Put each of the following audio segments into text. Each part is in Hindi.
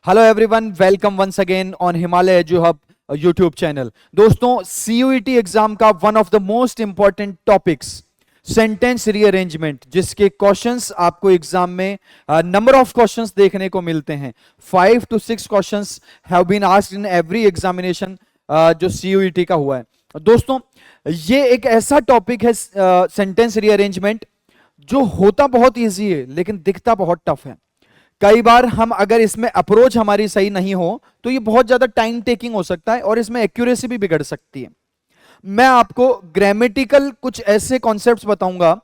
Hello everyone, welcome once again on Himalaya Edu Hub YouTube channel. दोस्तों, सीयूईटी एग्जाम का one of the most important topics sentence rearrangement, जिसके क्वेश्चंस आपको एग्जाम में नंबर ऑफ क्वेश्चंस देखने को मिलते हैं। 5 to 6 questions have been asked in every examination जो सीयूईटी का हुआ है। दोस्तों, ये एक ऐसा टॉपिक है सेंटेंस रीअरेंजमेंट जो होता बहुत ईजी है लेकिन दिखता बहुत टफ है। कई बार हम अगर इसमें अप्रोच हमारी सही नहीं हो तो ये बहुत ज्यादा टाइम टेकिंग हो सकता है और इसमें एक्यूरेसी भी बिगड़ सकती है। मैं आपको ग्रामेटिकल कुछ ऐसे कॉन्सेप्ट्स बताऊंगा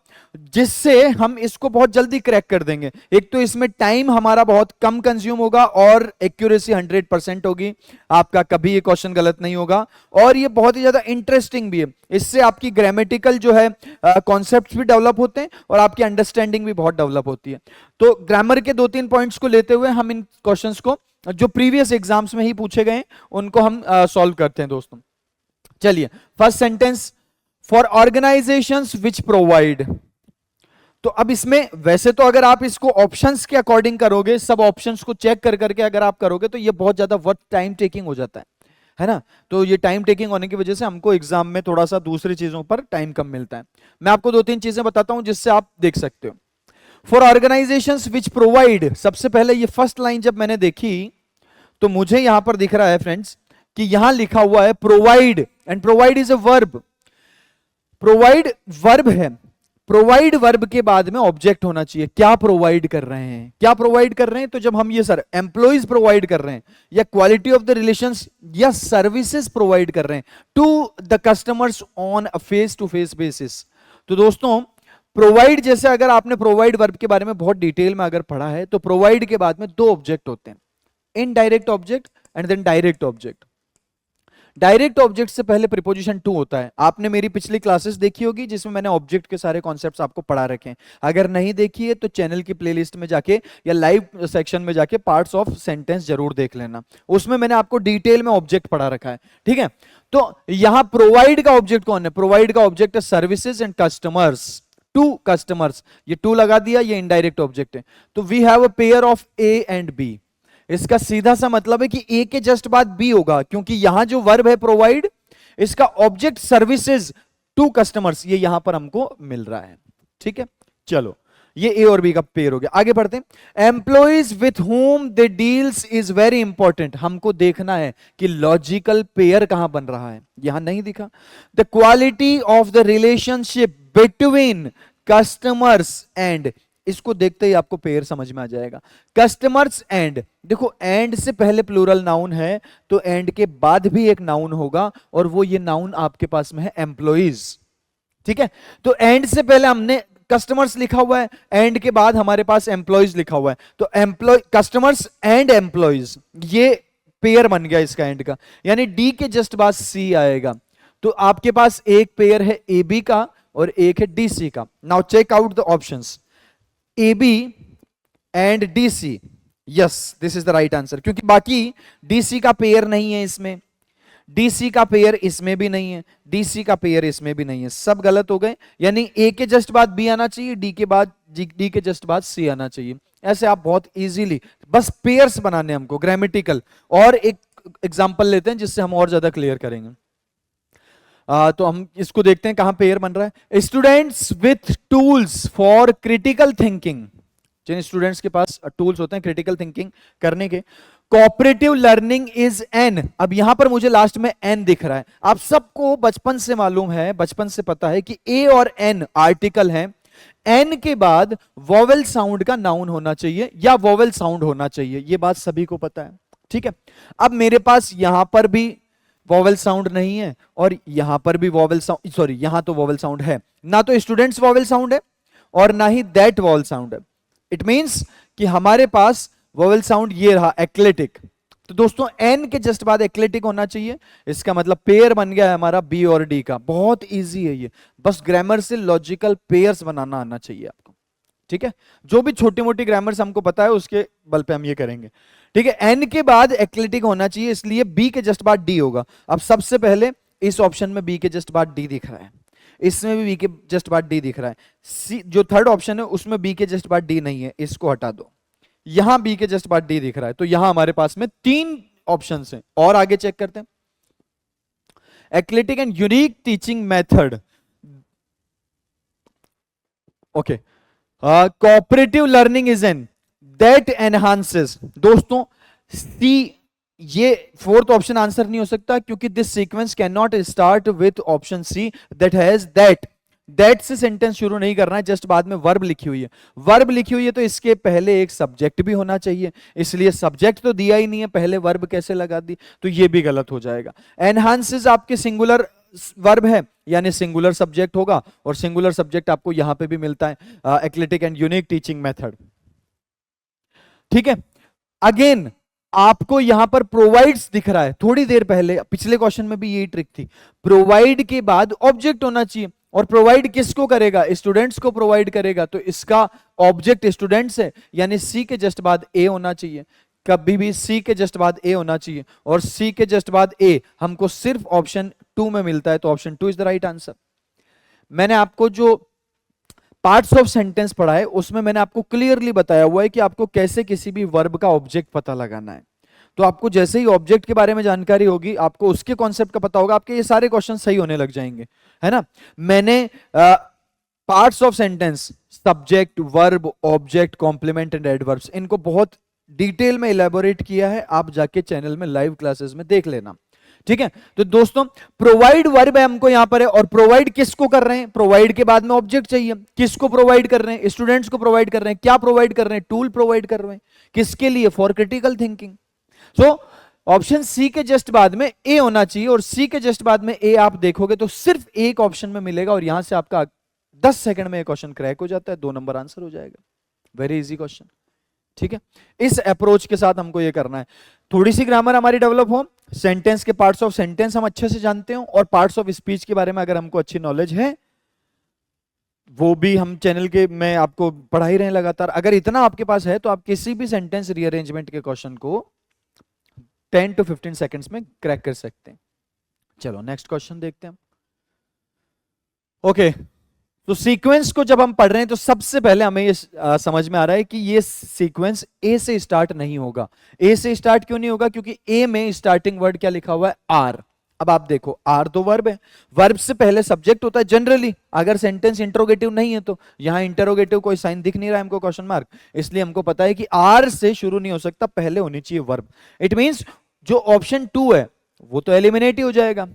जिससे हम इसको बहुत जल्दी क्रैक कर देंगे। एक तो इसमें टाइम हमारा बहुत कम कंज्यूम होगा और एक्यूरेसी 100% होगी, आपका कभी ये क्वेश्चन गलत नहीं होगा और ये बहुत ही ज्यादा इंटरेस्टिंग भी है। इससे आपकी ग्रामेटिकल जो है कॉन्सेप्ट्स भी डेवलप होते हैं और आपकी अंडरस्टैंडिंग भी बहुत डेवलप होती है। तो ग्रामर के 2-3 पॉइंट्स को लेते हुए हम इन क्वेश्चंस को जो प्रीवियस एग्जाम्स में ही पूछे गए उनको हम सॉल्व करते हैं। दोस्तों चलिए, first sentence, for organisations which provide. तो अब इसमें वैसे तो अगर आप इसको ऑप्शंस के अकॉर्डिंग करोगे, सब ऑप्शंस को चेक कर करके अगर आप करोगे तो ये बहुत ज्यादा वर्थ टाइम टेकिंग हो जाता है ना। तो ये टाइम टेकिंग होने की वजह से हमको एग्जाम में थोड़ा सा दूसरी चीजों पर टाइम कम मिलता है। मैं आपको 2-3 चीजें बताता हूं जिससे आप देख सकते हो। फॉर ऑर्गेनाइजेशंस विच प्रोवाइड, सबसे पहले ये फर्स्ट लाइन जब मैंने देखी तो मुझे यहां पर दिख रहा है फ्रेंड्स कि यहां लिखा हुआ है provide, and provide is a verb. Provide verb है, प्रोवाइड वर्ब के बाद में ऑब्जेक्ट होना चाहिए। क्या प्रोवाइड कर रहे हैं, क्या प्रोवाइड कर रहे हैं? तो जब हम ये सर एम्प्लॉइज प्रोवाइड कर रहे हैं या क्वालिटी ऑफ द रिलेशंस या सर्विसेज प्रोवाइड कर रहे हैं to the customers on a face to face basis. तो दोस्तों, प्रोवाइड जैसे अगर आपने प्रोवाइड वर्ब के बारे में बहुत डिटेल में अगर पढ़ा है तो प्रोवाइड के बाद में 2 ऑब्जेक्ट होते हैं, indirect object and then direct object. Direct object से पहले प्रीपोजिशन टू होता है। आपने मेरी पिछली क्लासेस देखी होगी जिसमें मैंने ऑब्जेक्ट के सारे कॉन्सेप्ट्स आपको पढ़ा रखे हैं। अगर नहीं देखी है तो चैनल की प्लेलिस्ट में जाके या लाइव सेक्शन में जाके पार्ट्स ऑफ सेंटेंस जरूर देख लेना, उसमें मैंने आपको डिटेल में ऑब्जेक्ट पढ़ा रखा है। ठीक है, तो यहां प्रोवाइड का ऑब्जेक्ट कौन है? प्रोवाइड का ऑब्जेक्ट है services and customers, to customers. ये टू लगा दिया, ये इनडायरेक्ट ऑब्जेक्ट है। तो we have a pair of A and B. इसका सीधा सा मतलब है कि ए के जस्ट बाद बी होगा, क्योंकि यहां जो वर्ब है प्रोवाइड, इसका ऑब्जेक्ट सर्विसेज टू कस्टमर्स, ये यहां पर हमको मिल रहा है। ठीक है, चलो ये ए और बी का पेयर हो गया। आगे बढ़ते हैं। Employees with home they deals is very important. हमको देखना है कि लॉजिकल पेयर कहां बन रहा है, यहां नहीं दिखा। The quality of the relationship between customers and, इसको देखते ही आपको पेयर समझ में आ जाएगा। कस्टमर्स एंड, देखो एंड से पहले प्लूरल नाउन है तो एंड के बाद भी एक नाउन होगा और वो ये नाउन आपके पास में है एम्प्लॉइज। ठीक है, तो एंड से पहले हमने कस्टमर्स लिखा हुआ है, एंड के बाद हमारे पास एम्प्लॉइज लिखा हुआ है, तो एम्प्लॉय कस्टमर्स एंड एम्प्लॉइज, ये पेयर बन गया इसका एंड का। यानी डी के जस्ट बाद सी आएगा। तो आपके पास एक पेयर है ए बी का और एक है डी सी का। Now check out the options, AB and DC, yes this is the right answer, क्योंकि बाकी DC का पेयर नहीं है इसमें, DC का पेयर इसमें भी नहीं है, DC का पेयर इसमें भी नहीं है, सब गलत हो गए। यानी A के जस्ट बाद B आना चाहिए, D के जस्ट बाद C आना चाहिए। ऐसे आप बहुत इजीली बस पेयर्स बनाने हमको ग्रामेटिकल। और एक एग्जांपल लेते हैं जिससे हम और ज्यादा क्लियर करेंगे। तो हम इसको देखते हैं कहां पेयर बन रहा है। Students with tools for critical thinking, जिन स्टूडेंट्स के पास टूल्स होते हैं क्रिटिकल थिंकिंग करने के। कोऑपरेटिव लर्निंग इज एन, अब यहां पर मुझे लास्ट में एन दिख रहा है। आप सबको बचपन से मालूम है, बचपन से पता है कि ए और एन आर्टिकल हैं। एन के बाद वोवेल साउंड का नाउन होना चाहिए या वोवेल साउंड होना चाहिए, ये बात सभी को पता है। ठीक है, अब मेरे पास यहां पर भी वोवेल साउंड नहीं है और यहां पर भी वोवेल साउंड, सॉरी यहां तो वोवेल साउंड है, ना तो स्टूडेंट्स वोवेल साउंड है और ना ही दैट वोवेल साउंड है। इट मींस कि हमारे पास वोवेल साउंड ये रहा एक्लेटिक। तो दोस्तों एन के जस्ट बाद एक्लेटिक होना चाहिए, इसका मतलब पेयर बन गया है हमारा बी और डी का। बहुत इजी है ये, बस ग्रामर से लॉजिकल पेयर्स बनाना आना चाहिए आपको। ठीक है, जो भी छोटी मोटी ग्रामर हमको पता है उसके बल पे हम ये करेंगे। ठीक है, एन के बाद एक्लेटिक होना चाहिए, इसलिए बी के जस्ट बाद डी होगा। अब सबसे पहले इस ऑप्शन में बी के जस्ट बाद डी दिख रहा है, इसमें भी बी के जस्ट बाद डी दिख रहा है। सी जो थर्ड ऑप्शन है उसमें बी के जस्ट बाद डी नहीं है, इसको हटा दो। यहां बी के जस्ट बाद डी दिख रहा है, तो यहां हमारे पास में 3 ऑप्शंस हैं। और आगे चेक करते हैं, eclectic and unique teaching method, okay, cooperative learning is an that enhances. दोस्तों सी, ये फोर्थ ऑप्शन आंसर नहीं हो सकता, क्योंकि this sequence can not start with option see that has that. That से सेंटेंस शुरू नहीं करना है, जस्ट बाद में वर्ब लिखी हुई है। वर्ब लिखी हुई है तो इसके पहले एक सब्जेक्ट भी होना चाहिए, इसलिए सब्जेक्ट तो दिया ही नहीं है, पहले वर्ब कैसे लगा दी, तो ये भी गलत हो जाएगा। एनहांसेस आपके सिंगुलर वर्ब है, यानी सिंगुलर सब्जेक्ट होगा, और सिंगुलर सब्जेक्ट आपको यहां पे भी मिलता है, एक्लेटिक एंड यूनिक टीचिंग मेथड। ठीक है, अगेन आपको यहां पर प्रोवाइड्स दिख रहा है, थोड़ी देर पहले पिछले क्वेश्चन में भी यही ट्रिक थी, प्रोवाइड के बाद ऑब्जेक्ट होना चाहिए, और प्रोवाइड किसको करेगा, स्टूडेंट्स को प्रोवाइड करेगा, तो इसका ऑब्जेक्ट स्टूडेंट्स है, यानी सी के जस्ट बाद ए होना चाहिए, कभी भी सी के जस्ट बाद ए होना चाहिए, और सी के जस्ट बाद ए हमको सिर्फ ऑप्शन 2 में मिलता है, तो option 2 is the right answer. मैंने आपको जो पार्ट्स ऑफ सेंटेंस पढ़ा है उसमें मैंने आपको क्लियरली बताया हुआ है कि आपको कैसे किसी भी वर्ब का ऑब्जेक्ट पता लगाना है। तो आपको जैसे ही ऑब्जेक्ट के बारे में जानकारी होगी, आपको उसके कॉन्सेप्ट का पता होगा, आपके ये सारे क्वेश्चन सही होने लग जाएंगे, है ना। मैंने parts of sentence, subject, verb, object, complement and adverbs, इनको बहुत डिटेल में इलेबोरेट किया है, आप जाके चैनल में लाइव क्लासेस में देख लेना। ठीक है, तो दोस्तों प्रोवाइड वर्ब है हमको यहां पर है, और प्रोवाइड किसको कर रहे हैं, प्रोवाइड के बाद में ऑब्जेक्ट चाहिए, किसको प्रोवाइड कर रहे हैं, स्टूडेंट्स को प्रोवाइड कर रहे हैं, क्या प्रोवाइड कर रहे हैं, टूल प्रोवाइड कर रहे हैं, किसके लिए, for critical thinking. So option C के जस्ट बाद में ए होना चाहिए, और सी के जस्ट बाद में ए आप देखोगे तो सिर्फ एक ऑप्शन में मिलेगा, और यहां से आपका 10 सेकंड में क्वेश्चन क्रैक हो जाता है, 2 नंबर आंसर हो जाएगा। Very easy question. ठीक है, इस अप्रोच के साथ हमको ये करना है, थोड़ी सी ग्रामर हमारी डेवलप हो, सेंटेंस के पार्ट्स ऑफ सेंटेंस हम अच्छे से जानते हो, और पार्ट्स ऑफ स्पीच के बारे में अगर हमको अच्छी नॉलेज है, वो भी हम चैनल के में आपको पढ़ा ही रहे हैं लगातार। अगर इतना आपके पास है तो आप किसी भी सेंटेंस रीअरेंजमेंट के क्वेश्चन को 10 to 15 सेकंड्स में क्रैक कर सकते हैं। चलो नेक्स्ट क्वेश्चन देखते हैं। ओके, तो सीक्वेंस को जब हम पढ़ रहे हैं तो सबसे पहले हमें ये समझ में आ रहा है कि ये सीक्वेंस ए से स्टार्ट नहीं होगा। ए से स्टार्ट क्यों नहीं होगा, क्योंकि ए में स्टार्टिंग वर्ड क्या लिखा हुआ है, आर। अब आप देखो, आर तो वर्ब है, वर्ब से पहले सब्जेक्ट होता है जनरली, अगर सेंटेंस इंटरोगेटिव नहीं है तो। यहां इंटरोगेटिव कोई साइन दिख नहीं रहा है हमको, क्वेश्चन मार्क, इसलिए हमको पता है कि आर से शुरू नहीं हो सकता, पहले होनी चाहिए वर्ब। इट मींस जो ऑप्शन 2 है वो तो एलिमिनेट ही हो जाएगा,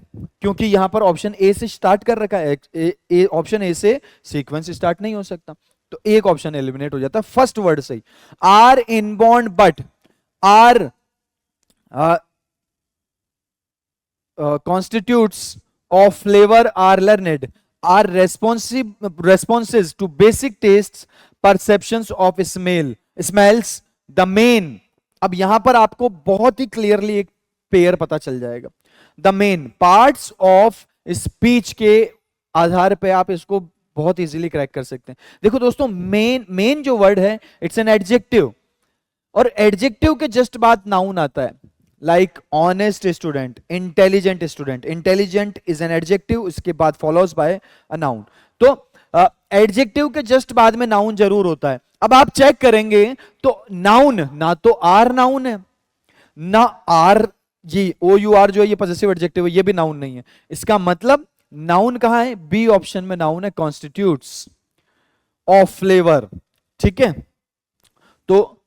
क्योंकि यहां पर ऑप्शन ए से स्टार्ट कर रखा है, ऑप्शन ए से सीक्वेंस स्टार्ट नहीं हो सकता, तो एक ऑप्शन एलिमिनेट हो जाता है फर्स्ट वर्ड से ही। Are inborn but are constitutes of flavor are learned, are responses to basic tastes, perceptions of smells, the main। अब यहां पर आपको बहुत ही क्लियरली एक पेयर पता चल जाएगा, the main parts of speech के आधार पे आप इसको बहुत इजीली क्रैक कर सकते हैं। देखो दोस्तों, मेन जो वर्ड है इट्स एन एडजेक्टिव, और एडजेक्टिव के जस्ट बाद नाउन आता है, like honest student, intelligent student. Intelligent is an adjective, इसके बाद फॉलोज बाय अ नाउन। तो एडजेक्टिव के जस्ट बाद में नाउन जरूर होता है। अब आप चेक करेंगे तो नाउन ना तो आर नाउन है, ना आर ये ओ यू आर जो है ये पॉजेसिव एडजेक्टिव है, ये भी नाउन नहीं है। इसका मतलब नाउन कहां है, बी ऑप्शन में नाउन है, कॉन्स्टिट्यूट्स ऑफ फ्लेवर। ठीक है, तो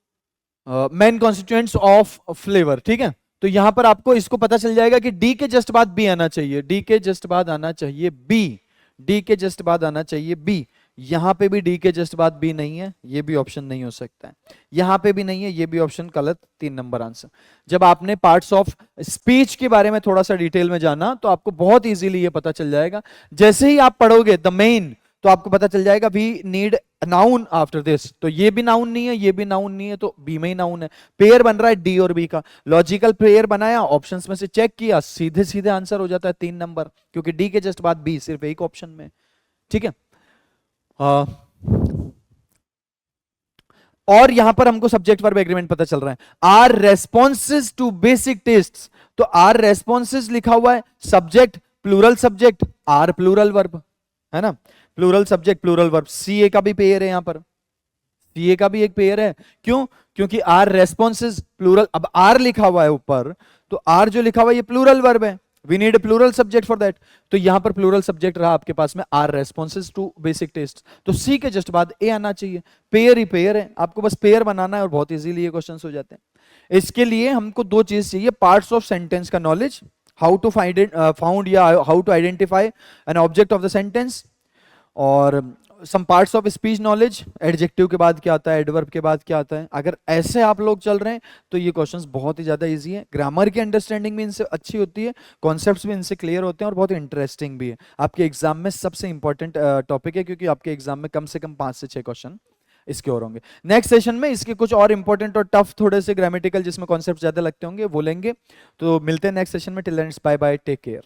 मेन कॉन्स्टिट्यूएंट्स ऑफ फ्लेवर। ठीक है, तो यहां पर आपको इसको पता चल जाएगा कि डी के जस्ट बाद बी आना चाहिए, डी के जस्ट बाद आना चाहिए बी, डी के जस्ट बाद आना चाहिए बी। यहां पे भी डी के जस्ट बाद बी नहीं है, ये भी ऑप्शन नहीं हो सकता है, यहां पे भी नहीं है, ये भी ऑप्शन गलत, 3 नंबर आंसर। जब आपने पार्ट्स ऑफ स्पीच के बारे में थोड़ा सा डिटेल में जाना तो आपको बहुत इजीली ये पता चल जाएगा। जैसे ही आप पढ़ोगे द मेन तो आपको पता चल जाएगा we need noun after this, तो ये भी नाउन नहीं है, ये भी नाउन नहीं है, तो बी में ही नाउन है। पेयर बन रहा है डी और बी का, लॉजिकल पेयर बनाया, ऑप्शंस में से चेक किया, सीधे सीधे आंसर हो जाता है 3 नंबर, क्योंकि डी के जस्ट बाद बी सिर्फ एक ऑप्शन में। ठीक है, और यहां पर हमको सब्जेक्ट वर्ब एग्रीमेंट पता चल रहा है, are responses to basic tests, तो आर रेस्पॉन्सेज लिखा हुआ है, subject plural subject, are plural verb, है ना, plural subject plural verb. C A का भी पेयर है यहां पर, सीए का भी एक पेयर है। क्यों? क्योंकि आर रेस्पॉन्सेज प्लूरल, अब आर लिखा हुआ है ऊपर, तो आर जो लिखा हुआ है ये प्लूरल वर्ब है, we need plural subject for that. तो यहां पर प्लूरल सब्जेक्ट रहा आपके पास में are responses to basic test, तो सी के जस्ट बाद ए आना चाहिए। पेयर ही पेयर है, आपको बस पेयर बनाना है और बहुत इजीली ये क्वेश्चंस हो जाते हैं। इसके लिए हमको दो चीज चाहिए, पार्ट्स ऑफ सेंटेंस का नॉलेज, हाउ टू फाउंड या how to identify an object of the sentence, और some parts of speech knowledge, adjective के बाद क्या आता है, एडवर्ब के बाद क्या आता है। अगर ऐसे आप लोग चल रहे हैं तो ये क्वेश्चंस बहुत ही ज्यादा इजी है, ग्रामर की अंडरस्टैंडिंग भी इनसे अच्छी होती है, कॉन्सेप्ट्स भी इनसे क्लियर होते हैं और बहुत इंटरेस्टिंग भी है। आपके एग्जाम में सबसे इंपॉर्टेंट टॉपिक है, क्योंकि आपके एग्जाम में कम से कम 5 से 6 क्वेश्चन इसके और होंगे। नेक्स्ट सेशन में इसके कुछ और इंपॉर्टेंट और टफ थोड़े से ग्रामेटिकल जिसमें कॉन्सेप्ट ज्यादा लगते होंगे वो लेंगे। तो मिलते हैं नेक्स्ट सेशन में, till then bye bye, take care.